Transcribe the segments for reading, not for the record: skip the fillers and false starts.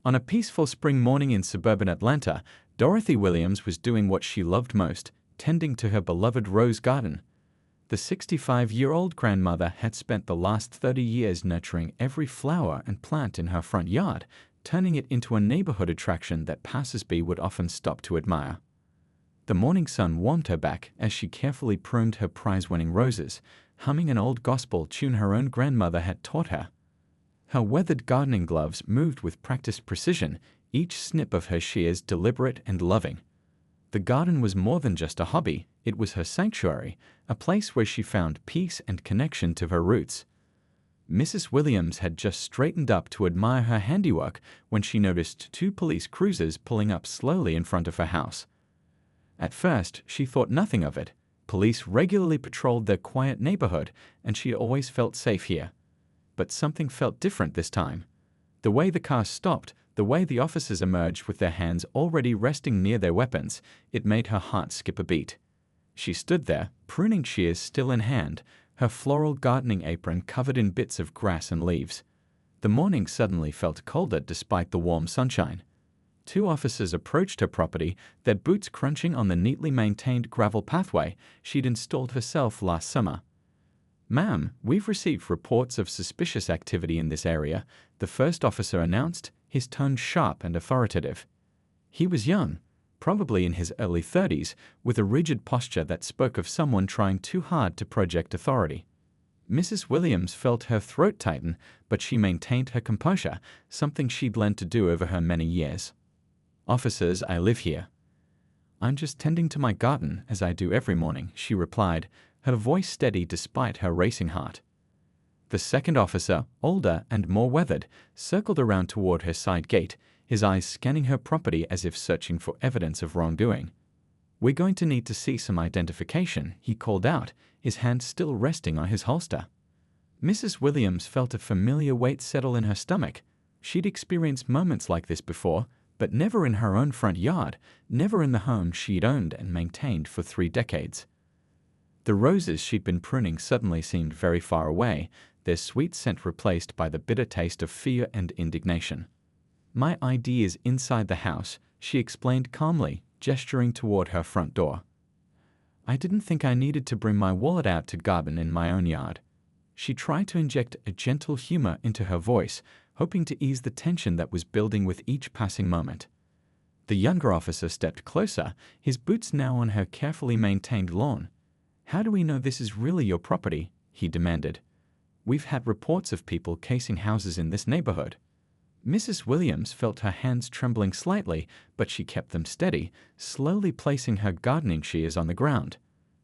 On a peaceful spring morning in suburban Atlanta, Dorothy Williams was doing what she loved most, tending to her beloved rose garden. The 65-year-old grandmother had spent the last 30 years nurturing every flower and plant in her front yard, turning it into a neighborhood attraction that passers-by would often stop to admire. The morning sun warmed her back as she carefully pruned her prize-winning roses, humming an old gospel tune her own grandmother had taught her. Her weathered gardening gloves moved with practiced precision, each snip of her shears deliberate and loving. The garden was more than just a hobby, it was her sanctuary, a place where she found peace and connection to her roots. Mrs. Williams had just straightened up to admire her handiwork when she noticed two police cruisers pulling up slowly in front of her house. At first, she thought nothing of it. Police regularly patrolled their quiet neighborhood, and she always felt safe here. But something felt different this time. The way the car stopped, the way the officers emerged with their hands already resting near their weapons, it made her heart skip a beat. She stood there, pruning shears still in hand, her floral gardening apron covered in bits of grass and leaves. The morning suddenly felt colder despite the warm sunshine. Two officers approached her property, their boots crunching on the neatly maintained gravel pathway she'd installed herself last summer. "Ma'am, we've received reports of suspicious activity in this area," the first officer announced, his tone sharp and authoritative. He was young, probably in his early 30s, with a rigid posture that spoke of someone trying too hard to project authority. Mrs. Williams felt her throat tighten, but she maintained her composure, something she'd learned to do over her many years. "Officers, I live here." "I'm just tending to my garden, as I do every morning," she replied, her voice steady despite her racing heart. The second officer, older and more weathered, circled around toward her side gate, his eyes scanning her property as if searching for evidence of wrongdoing. "We're going to need to see some identification," he called out, his hand still resting on his holster. Mrs. Williams felt a familiar weight settle in her stomach. She'd experienced moments like this before, but never in her own front yard, never in the home she'd owned and maintained for 3 decades. The roses she'd been pruning suddenly seemed very far away, their sweet scent replaced by the bitter taste of fear and indignation. "My ID is inside the house," she explained calmly, gesturing toward her front door. "I didn't think I needed to bring my wallet out to garden in my own yard." She tried to inject a gentle humor into her voice, hoping to ease the tension that was building with each passing moment. The younger officer stepped closer, his boots now on her carefully maintained lawn. "How do we know this is really your property?" he demanded. "We've had reports of people casing houses in this neighborhood." Mrs. Williams felt her hands trembling slightly, but she kept them steady, slowly placing her gardening shears on the ground.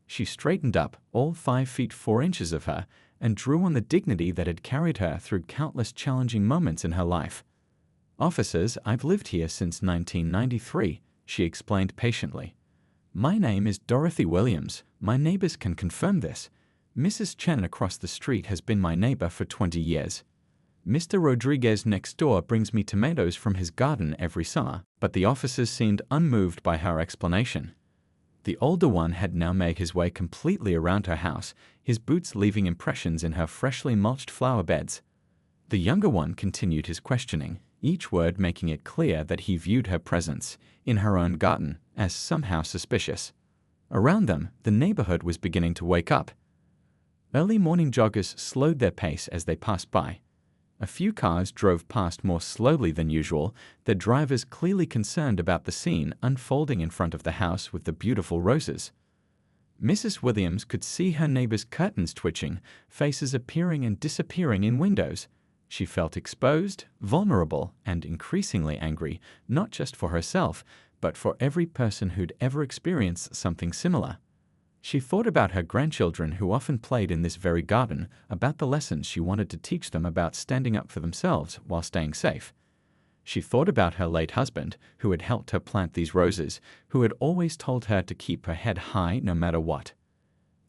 She straightened up, all 5 feet 4 inches of her, and drew on the dignity that had carried her through countless challenging moments in her life. "Officers, I've lived here since 1993, she explained patiently. "My name is Dorothy Williams. My neighbors can confirm this. Mrs. Chen across the street has been my neighbor for 20 years. Mr. Rodriguez next door brings me tomatoes from his garden every summer," but the officers seemed unmoved by her explanation. The older one had now made his way completely around her house, his boots leaving impressions in her freshly mulched flower beds. The younger one continued his questioning, each word making it clear that he viewed her presence, in her own garden, as somehow suspicious. Around them, the neighborhood was beginning to wake up. Early morning joggers slowed their pace as they passed by. A few cars drove past more slowly than usual, their drivers clearly concerned about the scene unfolding in front of the house with the beautiful roses. Mrs. Williams could see her neighbors' curtains twitching, faces appearing and disappearing in windows. She felt exposed, vulnerable, and increasingly angry, not just for herself, but for every person who'd ever experienced something similar. She thought about her grandchildren who often played in this very garden, about the lessons she wanted to teach them about standing up for themselves while staying safe. She thought about her late husband, who had helped her plant these roses, who had always told her to keep her head high no matter what.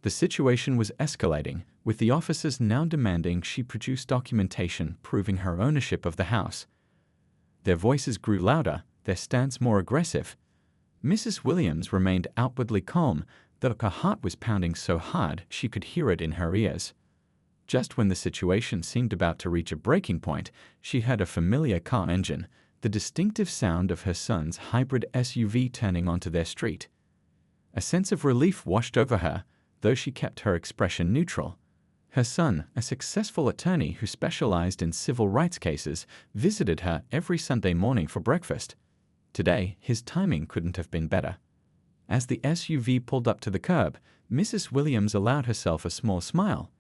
The situation was escalating, with the officers now demanding she produce documentation proving her ownership of the house. Their voices grew louder, their stance more aggressive. Mrs. Williams remained outwardly calm, though her heart was pounding so hard she could hear it in her ears. Just when the situation seemed about to reach a breaking point, she heard a familiar car engine, the distinctive sound of her son's hybrid SUV turning onto their street. A sense of relief washed over her, though she kept her expression neutral. Her son, a successful attorney who specialized in civil rights cases, visited her every Sunday morning for breakfast. Today, his timing couldn't have been better. As the SUV pulled up to the curb, Mrs. Williams allowed herself a small smile.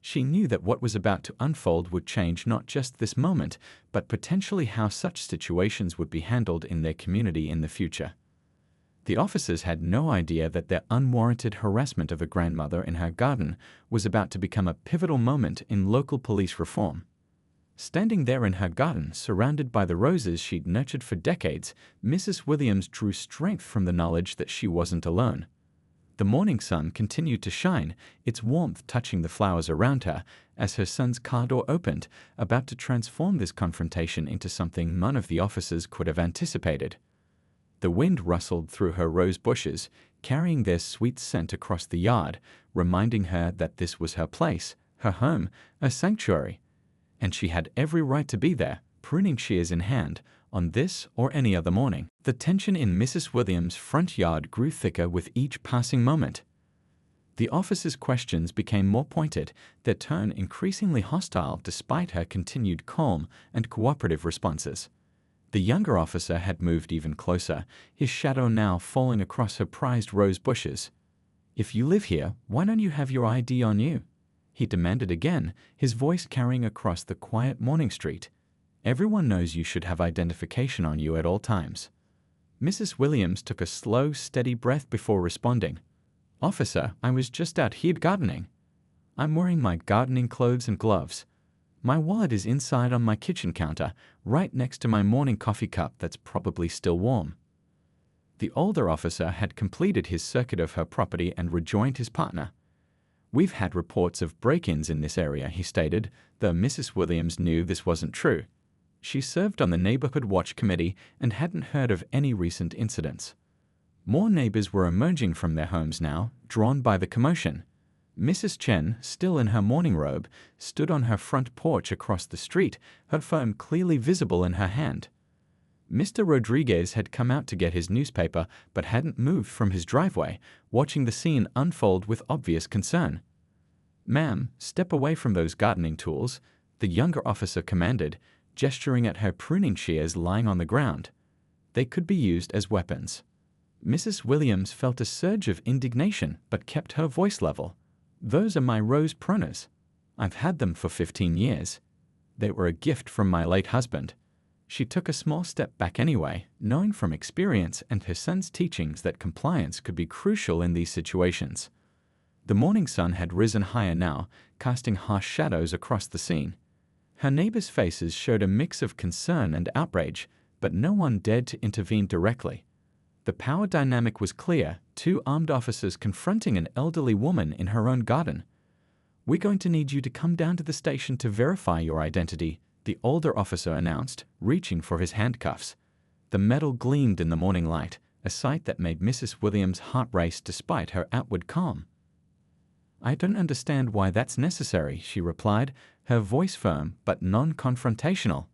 She knew that what was about to unfold would change not just this moment, but potentially how such situations would be handled in their community in the future. The officers had no idea that their unwarranted harassment of a grandmother in her garden was about to become a pivotal moment in local police reform. Standing there in her garden, surrounded by the roses she'd nurtured for decades, Mrs. Williams drew strength from the knowledge that she wasn't alone. The morning sun continued to shine, its warmth touching the flowers around her, as her son's car door opened, about to transform this confrontation into something none of the officers could have anticipated. The wind rustled through her rose bushes, carrying their sweet scent across the yard, reminding her that this was her place, her home, a sanctuary. And she had every right to be there, pruning shears in hand, on this or any other morning. The tension in Mrs. Williams' front yard grew thicker with each passing moment. The officer's questions became more pointed, their tone increasingly hostile despite her continued calm and cooperative responses. The younger officer had moved even closer, his shadow now falling across her prized rose bushes. "If you live here, why don't you have your ID on you?" he demanded again, his voice carrying across the quiet morning street. "Everyone knows you should have identification on you at all times." Mrs. Williams took a slow, steady breath before responding. "Officer, I was just out here gardening. I'm wearing my gardening clothes and gloves. My wallet is inside on my kitchen counter, right next to my morning coffee cup that's probably still warm." The older officer had completed his circuit of her property and rejoined his partner. "We've had reports of break-ins in this area," he stated, though Mrs. Williams knew this wasn't true. She served on the Neighborhood Watch Committee and hadn't heard of any recent incidents. More neighbors were emerging from their homes now, drawn by the commotion. Mrs. Chen, still in her morning robe, stood on her front porch across the street, her phone clearly visible in her hand. Mr. Rodriguez had come out to get his newspaper but hadn't moved from his driveway, watching the scene unfold with obvious concern. "Ma'am, step away from those gardening tools," the younger officer commanded, gesturing at her pruning shears lying on the ground. They could be used as weapons. Mrs. Williams felt a surge of indignation but kept her voice level. "Those are my rose pruners. I've had them for 15 years. They were a gift from my late husband." She took a small step back anyway, knowing from experience and her son's teachings that compliance could be crucial in these situations. The morning sun had risen higher now, casting harsh shadows across the scene. Her neighbors' faces showed a mix of concern and outrage, but no one dared to intervene directly. The power dynamic was clear, two armed officers confronting an elderly woman in her own garden. "We're going to need you to come down to the station to verify your identity," the older officer announced, reaching for his handcuffs. The metal gleamed in the morning light, a sight that made Mrs. Williams' heart race despite her outward calm. "I don't understand why that's necessary," she replied, her voice firm but non-confrontational.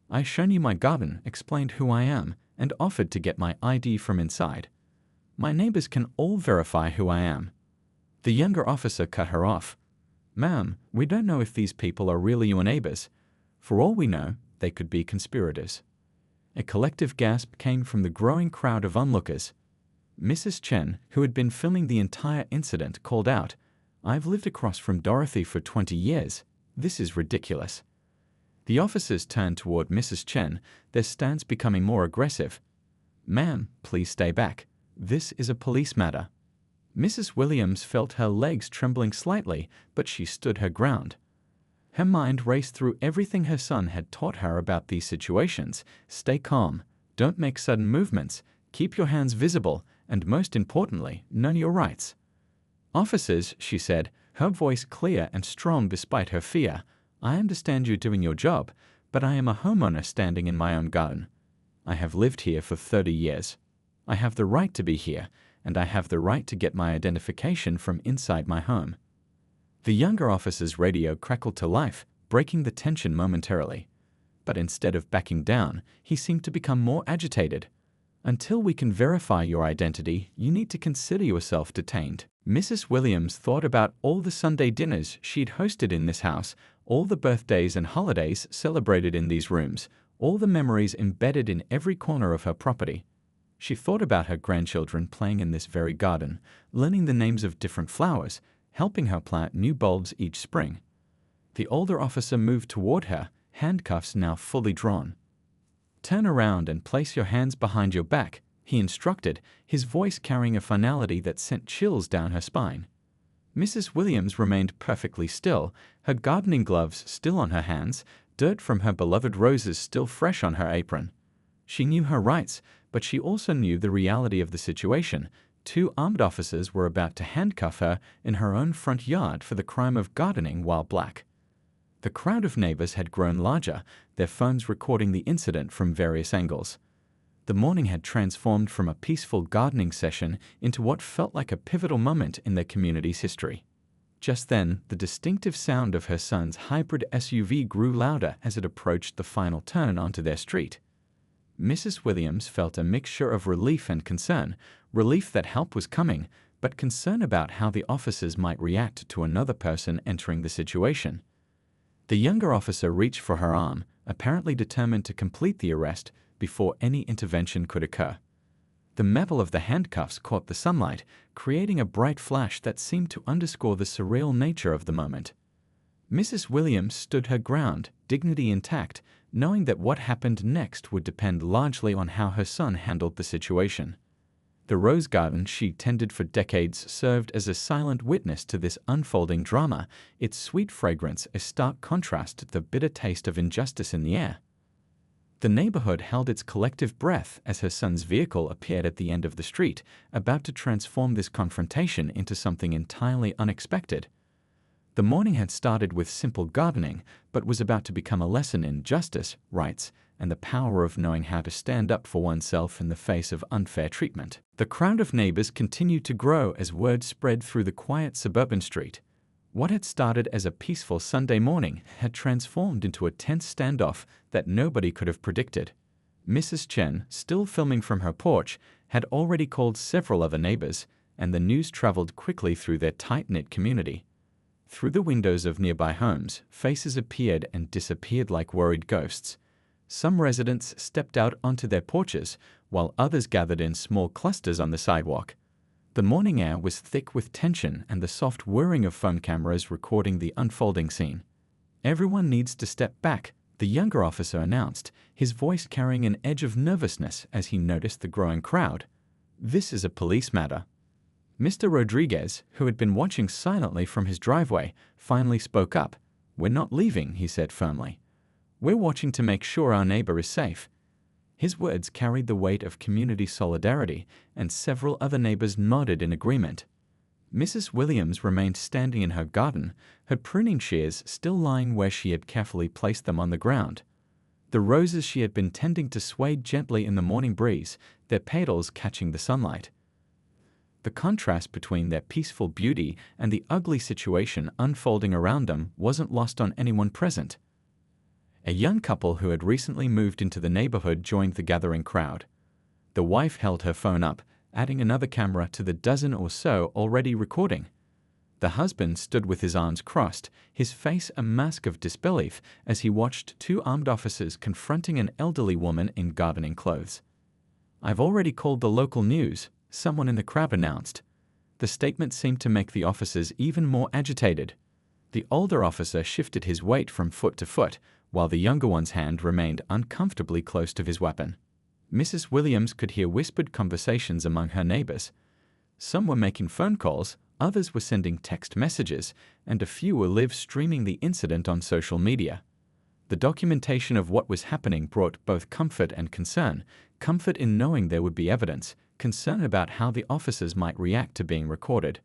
"I've shown you my garden, explained who I am, and offered to get my ID from inside. My neighbors can all verify who I am." The younger officer cut her off. "Ma'am, we don't know if these people are really your neighbors. For all we know, they could be conspirators." A collective gasp came from the growing crowd of onlookers. Mrs. Chen, who had been filming the entire incident, called out, "I've lived across from Dorothy for 20 years. This is ridiculous." The officers turned toward Mrs. Chen, their stance becoming more aggressive. "Ma'am, please stay back. This is a police matter." Mrs. Williams felt her legs trembling slightly, but she stood her ground. Her mind raced through everything her son had taught her about these situations. Stay calm, don't make sudden movements, keep your hands visible, and most importantly, know your rights. "Officers," she said, her voice clear and strong despite her fear, "I understand you're doing your job, but I am a homeowner standing in my own garden. I have lived here for 30 years. I have the right to be here, and I have the right to get my identification from inside my home." The younger officer's radio crackled to life, breaking the tension momentarily. but instead of backing down, he seemed to become more agitated. Until we can verify your identity, you need to consider yourself detained. Mrs. Williams thought about all the Sunday dinners she'd hosted in this house, all the birthdays and holidays celebrated in these rooms, all the memories embedded in every corner of her property. She thought about her grandchildren playing in this very garden, learning the names of different flowers, helping her plant new bulbs each spring. The older officer moved toward her, handcuffs now fully drawn. "Turn around and place your hands behind your back," he instructed, his voice carrying a finality that sent chills down her spine. Mrs. Williams remained perfectly still, her gardening gloves still on her hands, dirt from her beloved roses still fresh on her apron. She knew her rights, but she also knew the reality of the situation. 2 armed officers were about to handcuff her in her own front yard for the crime of gardening while black. The crowd of neighbors had grown larger, their phones recording the incident from various angles. The morning had transformed from a peaceful gardening session into what felt like a pivotal moment in their community's history. Just then, the distinctive sound of her son's hybrid SUV grew louder as it approached the final turn onto their street. Mrs. Williams felt a mixture of relief and concern, relief that help was coming, but concern about how the officers might react to another person entering the situation. The younger officer reached for her arm, apparently determined to complete the arrest before any intervention could occur. The metal of the handcuffs caught the sunlight, creating a bright flash that seemed to underscore the surreal nature of the moment. Mrs. Williams stood her ground, dignity intact, knowing that what happened next would depend largely on how her son handled the situation. The rose garden she tended for decades served as a silent witness to this unfolding drama, its sweet fragrance a stark contrast to the bitter taste of injustice in the air. The neighborhood held its collective breath as her son's vehicle appeared at the end of the street, about to transform this confrontation into something entirely unexpected. The morning had started with simple gardening, but was about to become a lesson in justice, rights, and the power of knowing how to stand up for oneself in the face of unfair treatment. The crowd of neighbors continued to grow as word spread through the quiet suburban street. What had started as a peaceful Sunday morning had transformed into a tense standoff that nobody could have predicted. Mrs. Chen, still filming from her porch, had already called several other neighbors, and the news traveled quickly through their tight-knit community. Through the windows of nearby homes, faces appeared and disappeared like worried ghosts. Some residents stepped out onto their porches, while others gathered in small clusters on the sidewalk. The morning air was thick with tension and the soft whirring of phone cameras recording the unfolding scene. "Everyone needs to step back," the younger officer announced, his voice carrying an edge of nervousness as he noticed the growing crowd. "This is a police matter." Mr. Rodriguez, who had been watching silently from his driveway, finally spoke up. "We're not leaving," he said firmly. "We're watching to make sure our neighbor is safe." His words carried the weight of community solidarity, and several other neighbors nodded in agreement. Mrs. Williams remained standing in her garden, her pruning shears still lying where she had carefully placed them on the ground. The roses she had been tending to swayed gently in the morning breeze, their petals catching the sunlight. The contrast between their peaceful beauty and the ugly situation unfolding around them wasn't lost on anyone present. A young couple who had recently moved into the neighborhood joined the gathering crowd. The wife held her phone up, adding another camera to the dozen or so already recording. The husband stood with his arms crossed, his face a mask of disbelief as he watched 2 armed officers confronting an elderly woman in gardening clothes. "I've already called the local news," someone in the crowd announced. The statement seemed to make the officers even more agitated. The older officer shifted his weight from foot to foot, while the younger one's hand remained uncomfortably close to his weapon. Mrs. Williams could hear whispered conversations among her neighbors. Some were making phone calls, others were sending text messages, and a few were live streaming the incident on social media. The documentation of what was happening brought both comfort and concern, comfort in knowing there would be evidence, concern about how the officers might react to being recorded.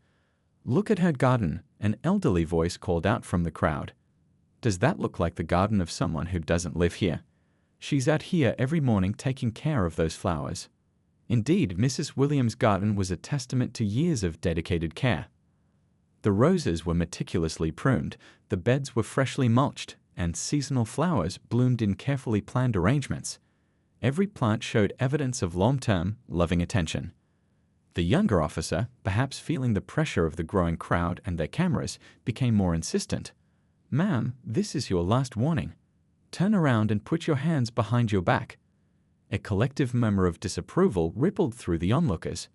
"Look at her garden," an elderly voice called out from the crowd. "Does that look like the garden of someone who doesn't live here? She's out here every morning taking care of those flowers." Indeed, Mrs. Williams' garden was a testament to years of dedicated care. The roses were meticulously pruned, the beds were freshly mulched, and seasonal flowers bloomed in carefully planned arrangements. Every plant showed evidence of long-term, loving attention. The younger officer, perhaps feeling the pressure of the growing crowd and their cameras, became more insistent. "Ma'am, this is your last warning. Turn around and put your hands behind your back." A collective murmur of disapproval rippled through the onlookers.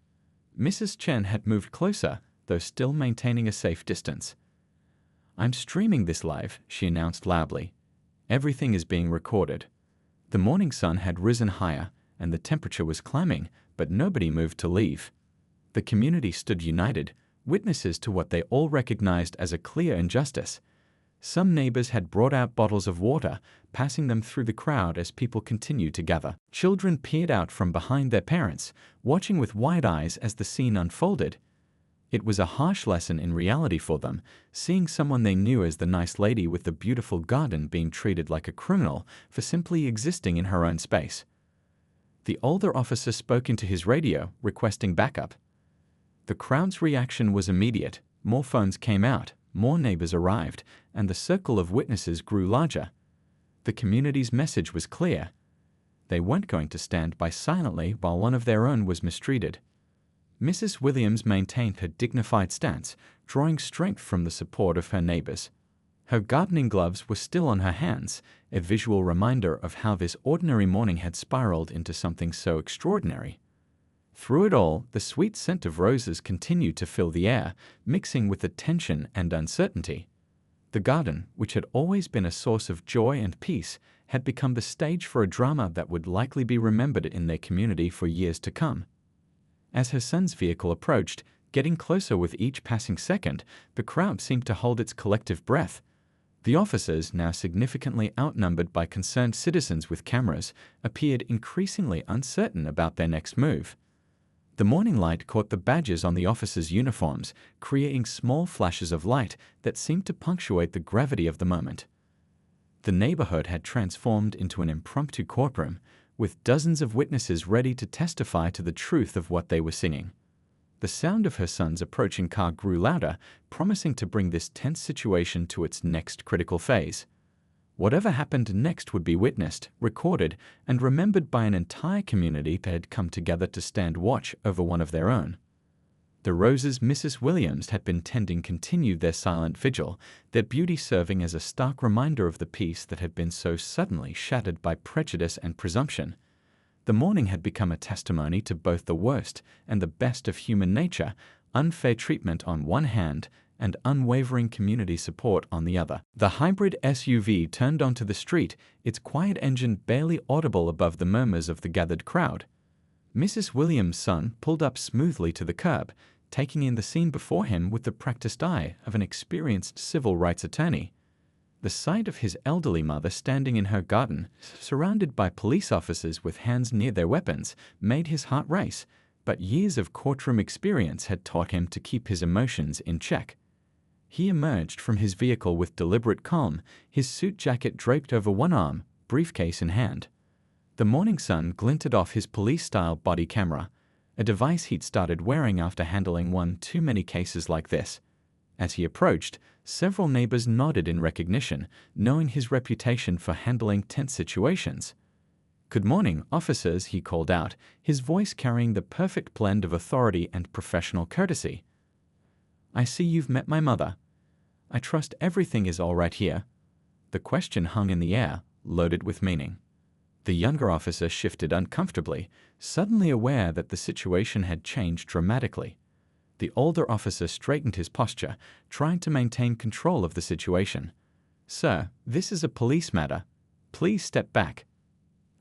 Mrs. Chen had moved closer, though still maintaining a safe distance. "I'm streaming this live," she announced loudly. "Everything is being recorded." The morning sun had risen higher, and the temperature was climbing, but nobody moved to leave. The community stood united, witnesses to what they all recognized as a clear injustice. Some neighbors had brought out bottles of water, passing them through the crowd as people continued to gather. Children peered out from behind their parents, watching with wide eyes as the scene unfolded. It was a harsh lesson in reality for them, seeing someone they knew as the nice lady with the beautiful garden being treated like a criminal for simply existing in her own space. The older officer spoke into his radio, requesting backup. The crowd's reaction was immediate. More phones came out, more neighbors arrived, and the circle of witnesses grew larger. The community's message was clear. They weren't going to stand by silently while one of their own was mistreated. Mrs. Williams maintained her dignified stance, drawing strength from the support of her neighbors. Her gardening gloves were still on her hands, a visual reminder of how this ordinary morning had spiraled into something so extraordinary. Through it all, the sweet scent of roses continued to fill the air, mixing with the tension and uncertainty. The garden, which had always been a source of joy and peace, had become the stage for a drama that would likely be remembered in their community for years to come. As her son's vehicle approached, getting closer with each passing second, the crowd seemed to hold its collective breath. The officers, now significantly outnumbered by concerned citizens with cameras, appeared increasingly uncertain about their next move. The morning light caught the badges on the officers' uniforms, creating small flashes of light that seemed to punctuate the gravity of the moment. The neighborhood had transformed into an impromptu courtroom, with dozens of witnesses ready to testify to the truth of what they were seeing. The sound of her son's approaching car grew louder, promising to bring this tense situation to its next critical phase. Whatever happened next would be witnessed, recorded, and remembered by an entire community that had come together to stand watch over one of their own. The roses Mrs. Williams had been tending continued their silent vigil, their beauty serving as a stark reminder of the peace that had been so suddenly shattered by prejudice and presumption. The morning had become a testimony to both the worst and the best of human nature, unfair treatment on one hand and unwavering community support on the other. The hybrid SUV turned onto the street, its quiet engine barely audible above the murmurs of the gathered crowd. Mrs. Williams' son pulled up smoothly to the curb, taking in the scene before him with the practiced eye of an experienced civil rights attorney. The sight of his elderly mother standing in her garden, surrounded by police officers with hands near their weapons, made his heart race, but years of courtroom experience had taught him to keep his emotions in check. He emerged from his vehicle with deliberate calm, his suit jacket draped over one arm, briefcase in hand. The morning sun glinted off his police-style body camera, a device he'd started wearing after handling one too many cases like this. As he approached, several neighbors nodded in recognition, knowing his reputation for handling tense situations. "Good morning, officers," he called out, his voice carrying the perfect blend of authority and professional courtesy. "I see you've met my mother. I trust everything is all right here." The question hung in the air, loaded with meaning. The younger officer shifted uncomfortably, suddenly aware that the situation had changed dramatically. The older officer straightened his posture, trying to maintain control of the situation. "Sir, this is a police matter. Please step back."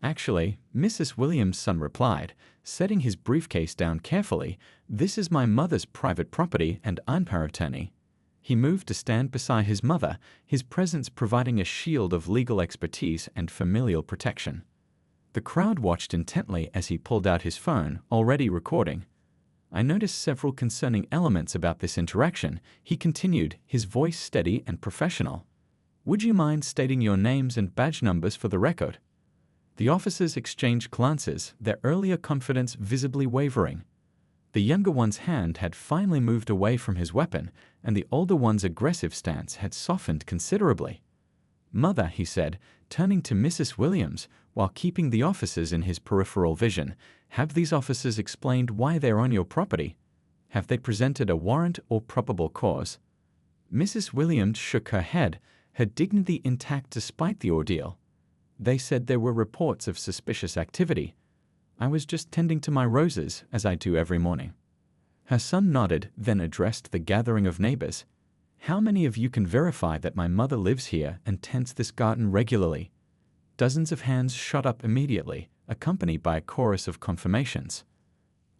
"Actually," Mrs. Williams' son replied, setting his briefcase down carefully, "this is my mother's private property and I'm her attorney." He moved to stand beside his mother, his presence providing a shield of legal expertise and familial protection. The crowd watched intently as he pulled out his phone, already recording. "I noticed several concerning elements about this interaction," he continued, his voice steady and professional. "Would you mind stating your names and badge numbers for the record?" The officers exchanged glances, their earlier confidence visibly wavering. The younger one's hand had finally moved away from his weapon, and the older one's aggressive stance had softened considerably. "Mother," he said, turning to Mrs. Williams while keeping the officers in his peripheral vision, "have these officers explained why they're on your property? Have they presented a warrant or probable cause?" Mrs. Williams shook her head, her dignity intact despite the ordeal. "They said there were reports of suspicious activity. I was just tending to my roses, as I do every morning." Her son nodded, then addressed the gathering of neighbors. "How many of you can verify that my mother lives here and tends this garden regularly?" Dozens of hands shot up immediately, accompanied by a chorus of confirmations.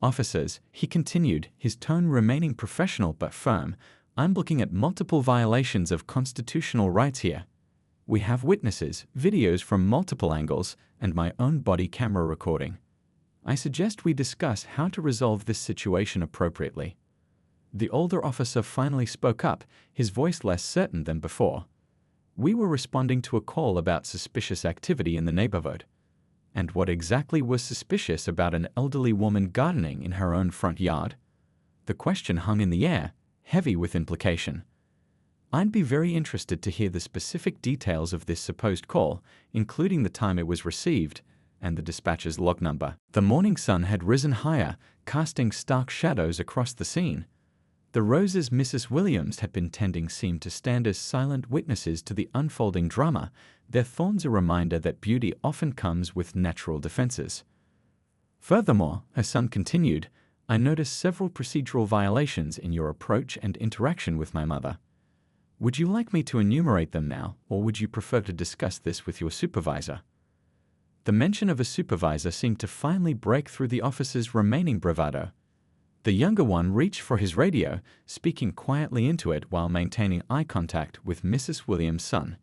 "Officers," he continued, his tone remaining professional but firm, "I'm looking at multiple violations of constitutional rights here. We have witnesses, videos from multiple angles, and my own body camera recording. I suggest we discuss how to resolve this situation appropriately." The older officer finally spoke up, his voice less certain than before. "We were responding to a call about suspicious activity in the neighborhood." And what exactly was suspicious about an elderly woman gardening in her own front yard? The question hung in the air, heavy with implication. I'd be very interested to hear the specific details of this supposed call, including the time it was received and the dispatcher's log number. The morning sun had risen higher, casting stark shadows across the scene. The roses Mrs. Williams had been tending seemed to stand as silent witnesses to the unfolding drama, their thorns a reminder that beauty often comes with natural defenses. "Furthermore," her son continued, "I noticed several procedural violations in your approach and interaction with my mother. Would you like me to enumerate them now, or would you prefer to discuss this with your supervisor?" The mention of a supervisor seemed to finally break through the officer's remaining bravado. The younger one reached for his radio, speaking quietly into it while maintaining eye contact with Mrs. Williams' son.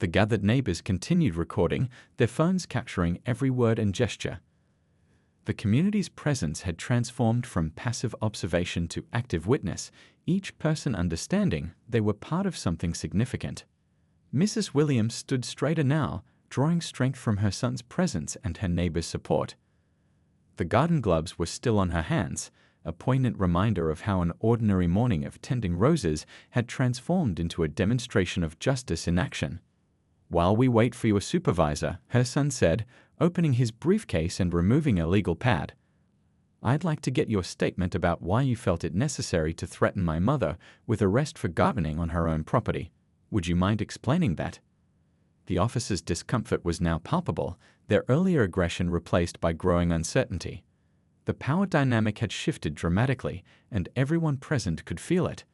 The gathered neighbors continued recording, their phones capturing every word and gesture. The community's presence had transformed from passive observation to active witness, each person understanding they were part of something significant. Mrs. Williams stood straighter now, drawing strength from her son's presence and her neighbor's support. The garden gloves were still on her hands, a poignant reminder of how an ordinary morning of tending roses had transformed into a demonstration of justice in action. "While we wait for your supervisor," her son said, opening his briefcase and removing a legal pad, "I'd like to get your statement about why you felt it necessary to threaten my mother with arrest for gardening on her own property. Would you mind explaining that?" The officer's discomfort was now palpable, their earlier aggression replaced by growing uncertainty. The power dynamic had shifted dramatically, and everyone present could feel it.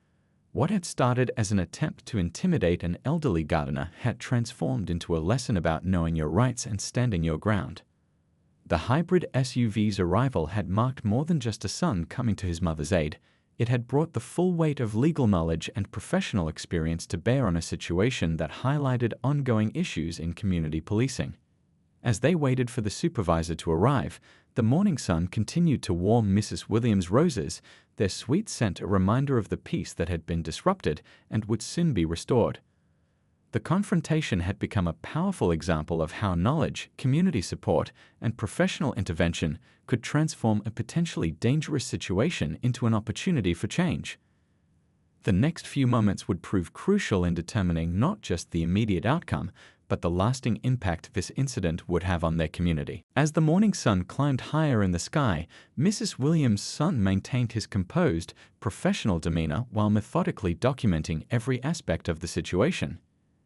What had started as an attempt to intimidate an elderly gardener had transformed into a lesson about knowing your rights and standing your ground. The hybrid SUV's arrival had marked more than just a son coming to his mother's aid. It had brought the full weight of legal knowledge and professional experience to bear on a situation that highlighted ongoing issues in community policing. As they waited for the supervisor to arrive, the morning sun continued to warm Mrs. Williams' roses, their sweet scent a reminder of the peace that had been disrupted and would soon be restored. The confrontation had become a powerful example of how knowledge, community support, and professional intervention could transform a potentially dangerous situation into an opportunity for change. The next few moments would prove crucial in determining not just the immediate outcome, but the lasting impact this incident would have on their community. As the morning sun climbed higher in the sky, Mrs. Williams' son maintained his composed, professional demeanor while methodically documenting every aspect of the situation.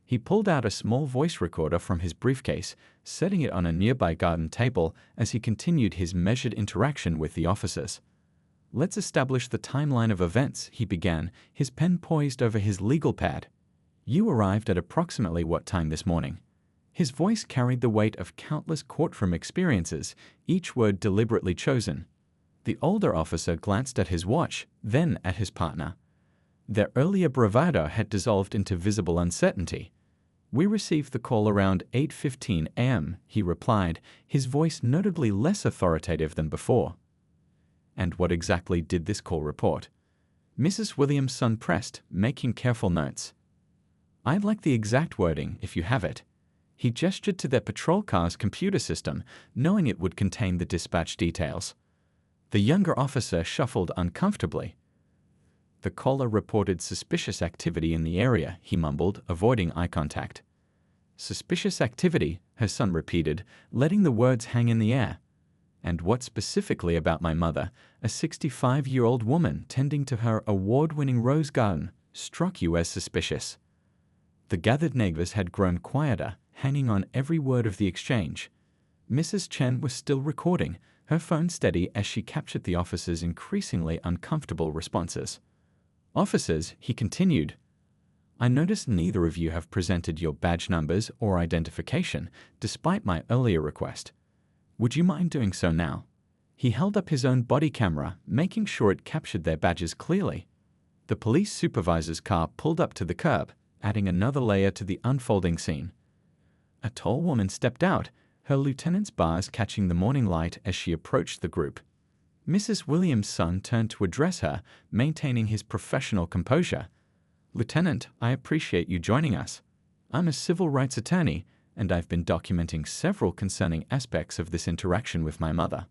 He pulled out a small voice recorder from his briefcase, setting it on a nearby garden table as he continued his measured interaction with the officers. "Let's establish the timeline of events," he began, his pen poised over his legal pad. "You arrived at approximately what time this morning?" His voice carried the weight of countless courtroom experiences, each word deliberately chosen. The older officer glanced at his watch, then at his partner. Their earlier bravado had dissolved into visible uncertainty. "We received the call around 8:15 a.m., he replied, his voice notably less authoritative than before. "And what exactly did this call report?" Mrs. Williams' son pressed, making careful notes. "I'd like the exact wording, if you have it." He gestured to their patrol car's computer system, knowing it would contain the dispatch details. The younger officer shuffled uncomfortably. "The caller reported suspicious activity in the area," he mumbled, avoiding eye contact. Suspicious activity, her son repeated, letting the words hang in the air. And what specifically about my mother, a 65-year-old woman tending to her award-winning rose garden, struck you as suspicious? The gathered neighbors had grown quieter, hanging on every word of the exchange. Mrs. Chen was still recording, her phone steady as she captured the officer's increasingly uncomfortable responses. Officers, he continued, I notice neither of you have presented your badge numbers or identification, despite my earlier request. Would you mind doing so now? He held up his own body camera, making sure it captured their badges clearly. The police supervisor's car pulled up to the curb, adding another layer to the unfolding scene. A tall woman stepped out, her lieutenant's bars catching the morning light as she approached the group. Mrs. Williams' son turned to address her, maintaining his professional composure. Lieutenant, I appreciate you joining us. I'm a civil rights attorney, and I've been documenting several concerning aspects of this interaction with my mother.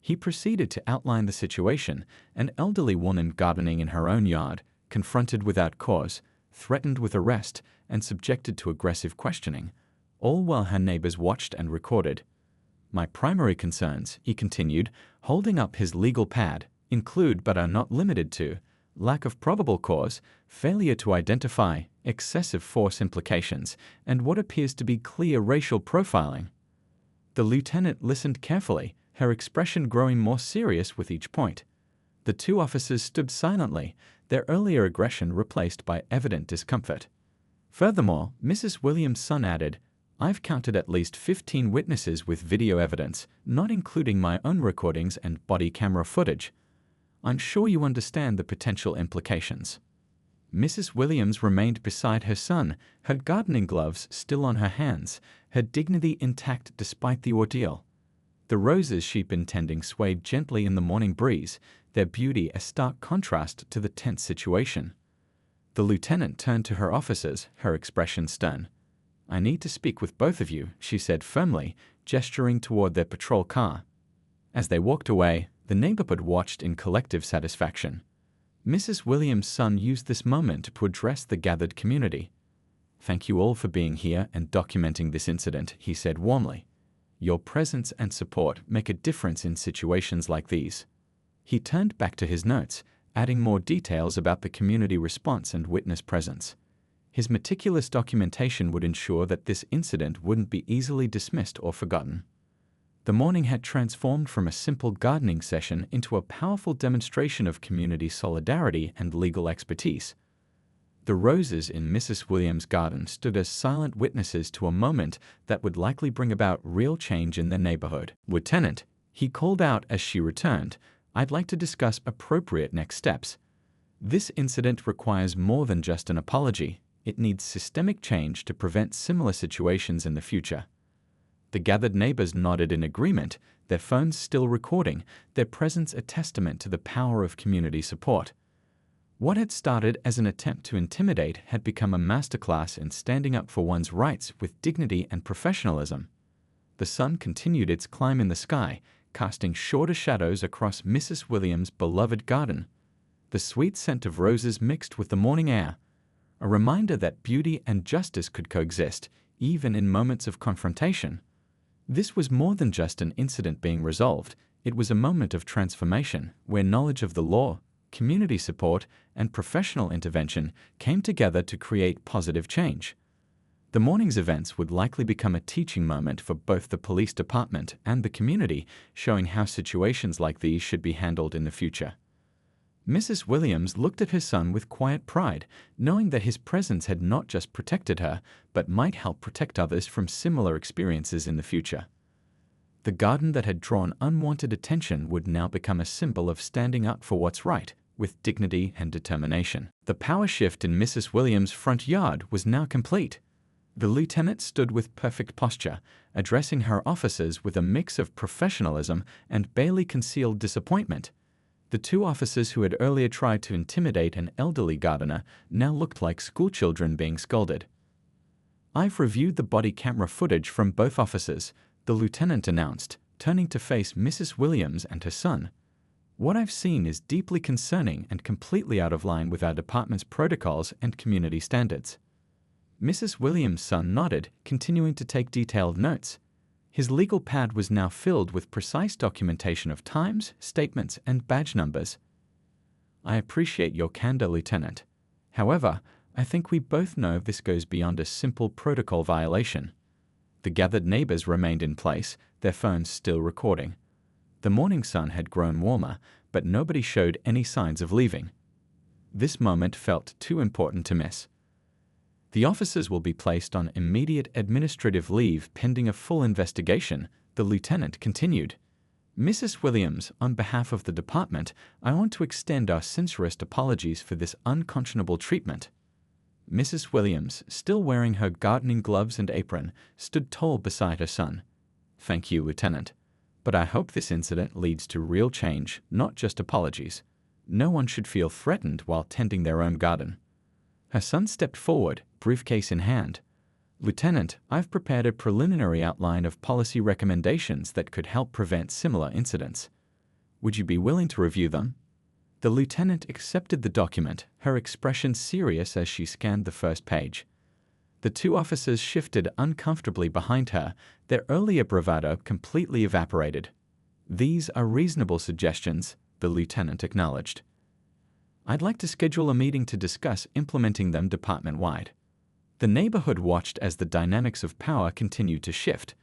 He proceeded to outline the situation: an elderly woman gardening in her own yard, confronted without cause, threatened with arrest, and subjected to aggressive questioning, all while her neighbors watched and recorded. My primary concerns, he continued, holding up his legal pad, include but are not limited to lack of probable cause, failure to identify, excessive force implications, and what appears to be clear racial profiling. The lieutenant listened carefully, her expression growing more serious with each point. The two officers stood silently, their earlier aggression replaced by evident discomfort. Furthermore, Mrs. Williams' son added, I've counted at least 15 witnesses with video evidence, not including my own recordings and body camera footage. I'm sure you understand the potential implications. Mrs. Williams remained beside her son, her gardening gloves still on her hands, her dignity intact despite the ordeal. The roses she'd been tending swayed gently in the morning breeze, their beauty a stark contrast to the tense situation. The lieutenant turned to her officers, her expression stern. I need to speak with both of you, she said firmly, gesturing toward their patrol car. As they walked away, the neighborhood watched in collective satisfaction. Mrs. Williams' son used this moment to address the gathered community. Thank you all for being here and documenting this incident, he said warmly. Your presence and support make a difference in situations like these. He turned back to his notes, adding more details about the community response and witness presence. His meticulous documentation would ensure that this incident wouldn't be easily dismissed or forgotten. The morning had transformed from a simple gardening session into a powerful demonstration of community solidarity and legal expertise. The roses in Mrs. Williams' garden stood as silent witnesses to a moment that would likely bring about real change in their neighborhood. Lieutenant, he called out as she returned, I'd like to discuss appropriate next steps. This incident requires more than just an apology. It needs systemic change to prevent similar situations in the future. The gathered neighbors nodded in agreement, their phones still recording, their presence a testament to the power of community support. What had started as an attempt to intimidate had become a masterclass in standing up for one's rights with dignity and professionalism. The sun continued its climb in the sky, casting shorter shadows across Mrs. Williams' beloved garden. The sweet scent of roses mixed with the morning air, a reminder that beauty and justice could coexist, even in moments of confrontation. This was more than just an incident being resolved. It was a moment of transformation, where knowledge of the law, community support, and professional intervention came together to create positive change. The morning's events would likely become a teaching moment for both the police department and the community, showing how situations like these should be handled in the future. Mrs. Williams looked at her son with quiet pride, knowing that his presence had not just protected her, but might help protect others from similar experiences in the future. The garden that had drawn unwanted attention would now become a symbol of standing up for what's right, with dignity and determination. The power shift in Mrs. Williams' front yard was now complete. The lieutenant stood with perfect posture, addressing her officers with a mix of professionalism and barely concealed disappointment. The two officers who had earlier tried to intimidate an elderly gardener now looked like schoolchildren being scolded. I've reviewed the body camera footage from both officers, the lieutenant announced, turning to face Mrs. Williams and her son. What I've seen is deeply concerning and completely out of line with our department's protocols and community standards. Mrs. Williams' son nodded, continuing to take detailed notes. His legal pad was now filled with precise documentation of times, statements, and badge numbers. "I appreciate your candor, Lieutenant. However, I think we both know this goes beyond a simple protocol violation." The gathered neighbors remained in place, their phones still recording. The morning sun had grown warmer, but nobody showed any signs of leaving. This moment felt too important to miss. "The officers will be placed on immediate administrative leave pending a full investigation," the lieutenant continued. "Mrs. Williams, on behalf of the department, I want to extend our sincerest apologies for this unconscionable treatment." Mrs. Williams, still wearing her gardening gloves and apron, stood tall beside her son. "Thank you, Lieutenant. But I hope this incident leads to real change, not just apologies. No one should feel threatened while tending their own garden." Her son stepped forward, briefcase in hand. "Lieutenant, I've prepared a preliminary outline of policy recommendations that could help prevent similar incidents. Would you be willing to review them?" The lieutenant accepted the document, her expression serious as she scanned the first page. The two officers shifted uncomfortably behind her, their earlier bravado completely evaporated. "These are reasonable suggestions," the lieutenant acknowledged. "I'd like to schedule a meeting to discuss implementing them department-wide." The neighborhood watched as the dynamics of power continued to shift.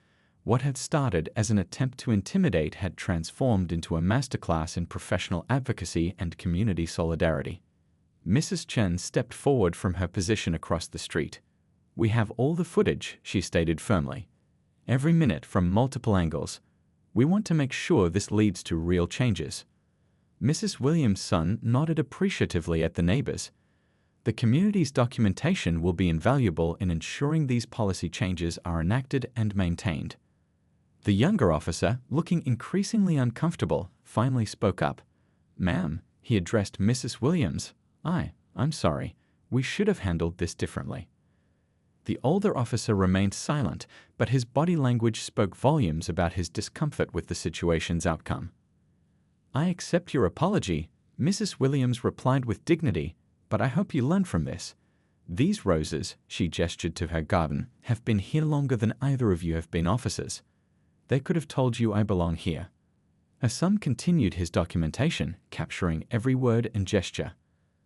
What had started as an attempt to intimidate had transformed into a masterclass in professional advocacy and community solidarity. Mrs. Chen stepped forward from her position across the street. "We have all the footage," she stated firmly. "Every minute from multiple angles. We want to make sure this leads to real changes." Mrs. Williams' son nodded appreciatively at the neighbors. "The community's documentation will be invaluable in ensuring these policy changes are enacted and maintained." The younger officer, looking increasingly uncomfortable, finally spoke up. "Ma'am," he addressed Mrs. Williams, I'm sorry. We should have handled this differently." The older officer remained silent, but his body language spoke volumes about his discomfort with the situation's outcome. "I accept your apology," Mrs. Williams replied with dignity, "but I hope you learn from this. These roses," she gestured to her garden, "have been here longer than either of you have been officers. They could have told you I belong here." Her son continued his documentation, capturing every word and gesture.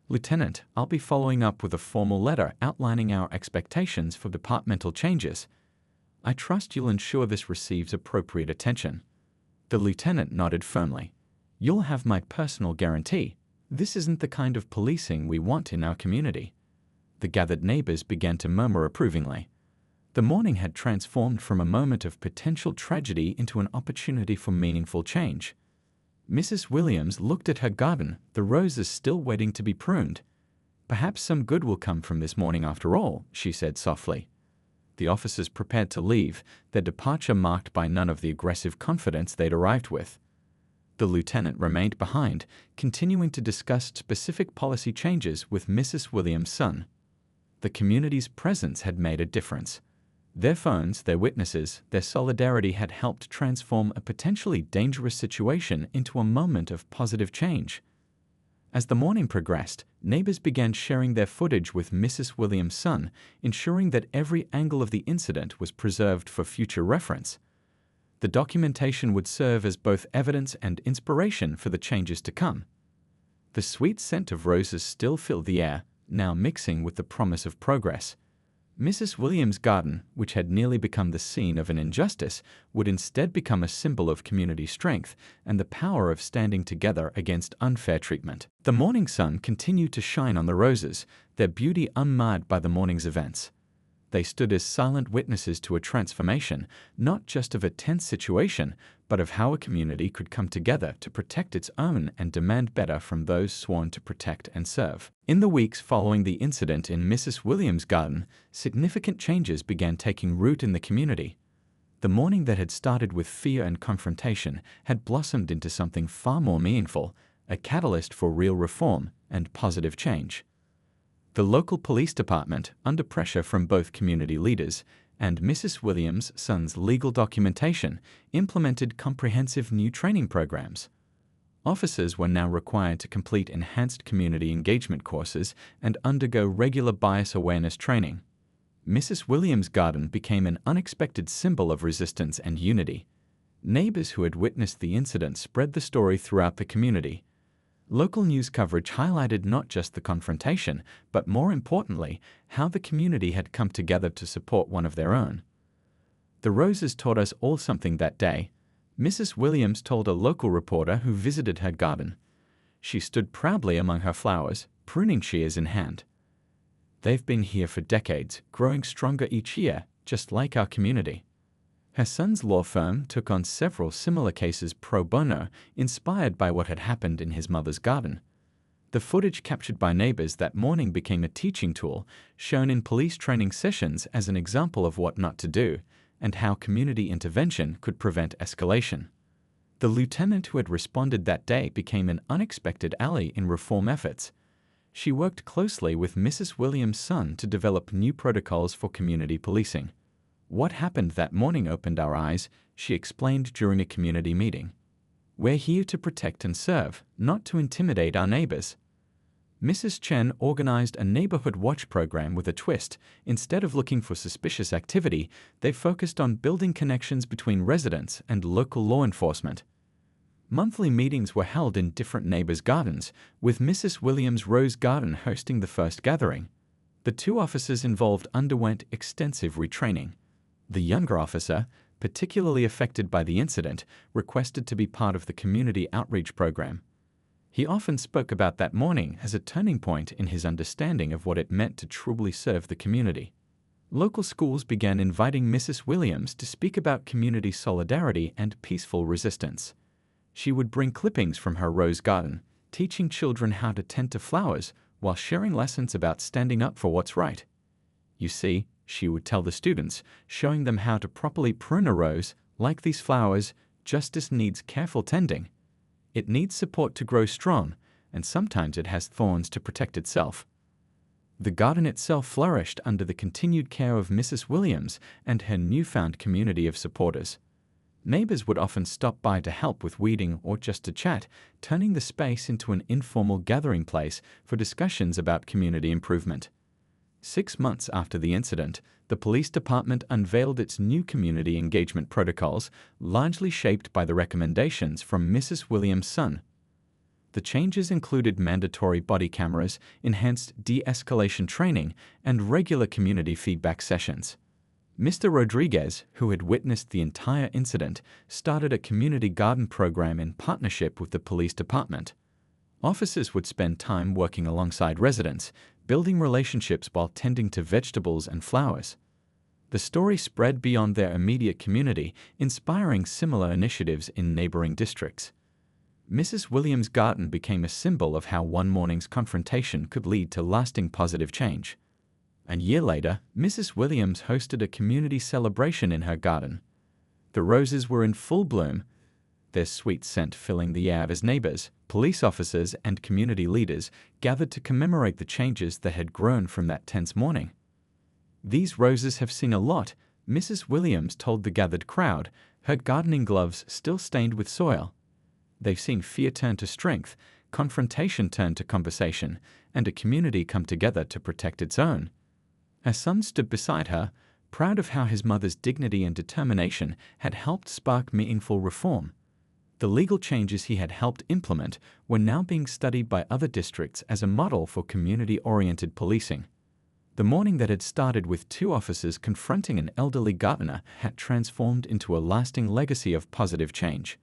"Lieutenant, I'll be following up with a formal letter outlining our expectations for departmental changes. I trust you'll ensure this receives appropriate attention." The lieutenant nodded firmly. "You'll have my personal guarantee. This isn't the kind of policing we want in our community." The gathered neighbors began to murmur approvingly. The morning had transformed from a moment of potential tragedy into an opportunity for meaningful change. Mrs. Williams looked at her garden, the roses still waiting to be pruned. "Perhaps some good will come from this morning after all," she said softly. The officers prepared to leave, their departure marked by none of the aggressive confidence they'd arrived with. The lieutenant remained behind, continuing to discuss specific policy changes with Mrs. Williams' son. The community's presence had made a difference. Their phones, their witnesses, their solidarity had helped transform a potentially dangerous situation into a moment of positive change. As the morning progressed, neighbors began sharing their footage with Mrs. Williams' son, ensuring that every angle of the incident was preserved for future reference. The documentation would serve as both evidence and inspiration for the changes to come. The sweet scent of roses still filled the air, now mixing with the promise of progress. Mrs. Williams' garden, which had nearly become the scene of an injustice, would instead become a symbol of community strength and the power of standing together against unfair treatment. The morning sun continued to shine on the roses, their beauty unmarred by the morning's events. They stood as silent witnesses to a transformation, not just of a tense situation, but of how a community could come together to protect its own and demand better from those sworn to protect and serve. In the weeks following the incident in Mrs. Williams' garden, significant changes began taking root in the community. The morning that had started with fear and confrontation had blossomed into something far more meaningful, a catalyst for real reform and positive change. The local police department, under pressure from both community leaders and Mrs. Williams' son's legal documentation, implemented comprehensive new training programs. Officers were now required to complete enhanced community engagement courses and undergo regular bias awareness training. Mrs. Williams' garden became an unexpected symbol of resistance and unity. Neighbors who had witnessed the incident spread the story throughout the community. Local news coverage highlighted not just the confrontation, but more importantly, how the community had come together to support one of their own. The roses taught us all something that day, Mrs. Williams told a local reporter who visited her garden. She stood proudly among her flowers, pruning shears in hand. They've been here for decades, growing stronger each year, just like our community. Her son's law firm took on several similar cases pro bono, inspired by what had happened in his mother's garden. The footage captured by neighbors that morning became a teaching tool, shown in police training sessions as an example of what not to do, and how community intervention could prevent escalation. The lieutenant who had responded that day became an unexpected ally in reform efforts. She worked closely with Mrs. Williams' son to develop new protocols for community policing. What happened that morning opened our eyes, she explained during a community meeting. We're here to protect and serve, not to intimidate our neighbors. Mrs. Chen organized a neighborhood watch program with a twist. Instead of looking for suspicious activity, they focused on building connections between residents and local law enforcement. Monthly meetings were held in different neighbors' gardens, with Mrs. Williams' Rose Garden hosting the first gathering. The two officers involved underwent extensive retraining. The younger officer, particularly affected by the incident, requested to be part of the community outreach program. He often spoke about that morning as a turning point in his understanding of what it meant to truly serve the community. Local schools began inviting Mrs. Williams to speak about community solidarity and peaceful resistance. She would bring clippings from her rose garden, teaching children how to tend to flowers while sharing lessons about standing up for what's right. You see, she would tell the students, showing them how to properly prune a rose. Like these flowers, justice needs careful tending. It needs support to grow strong, and sometimes it has thorns to protect itself. The garden itself flourished under the continued care of Mrs. Williams and her newfound community of supporters. Neighbors would often stop by to help with weeding or just to chat, turning the space into an informal gathering place for discussions about community improvement. 6 months after the incident, the police department unveiled its new community engagement protocols, largely shaped by the recommendations from Mrs. Williams' son. The changes included mandatory body cameras, enhanced de-escalation training, and regular community feedback sessions. Mr. Rodriguez, who had witnessed the entire incident, started a community garden program in partnership with the police department. Officers would spend time working alongside residents, building relationships while tending to vegetables and flowers. The story spread beyond their immediate community, inspiring similar initiatives in neighboring districts. Mrs. Williams' garden became a symbol of how one morning's confrontation could lead to lasting positive change. A year later, Mrs. Williams hosted a community celebration in her garden. The roses were in full bloom, their sweet scent filling the air as neighbors, police officers, and community leaders gathered to commemorate the changes that had grown from that tense morning. These roses have seen a lot, Mrs. Williams told the gathered crowd, her gardening gloves still stained with soil. They've seen fear turn to strength, confrontation turn to conversation, and a community come together to protect its own. Her son stood beside her, proud of how his mother's dignity and determination had helped spark meaningful reform. The legal changes he had helped implement were now being studied by other districts as a model for community-oriented policing. The morning that had started with 2 officers confronting an elderly gardener had transformed into a lasting legacy of positive change.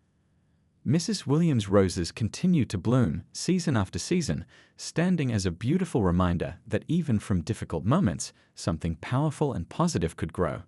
Mrs. Williams' roses continue to bloom season after season, standing as a beautiful reminder that even from difficult moments, something powerful and positive could grow.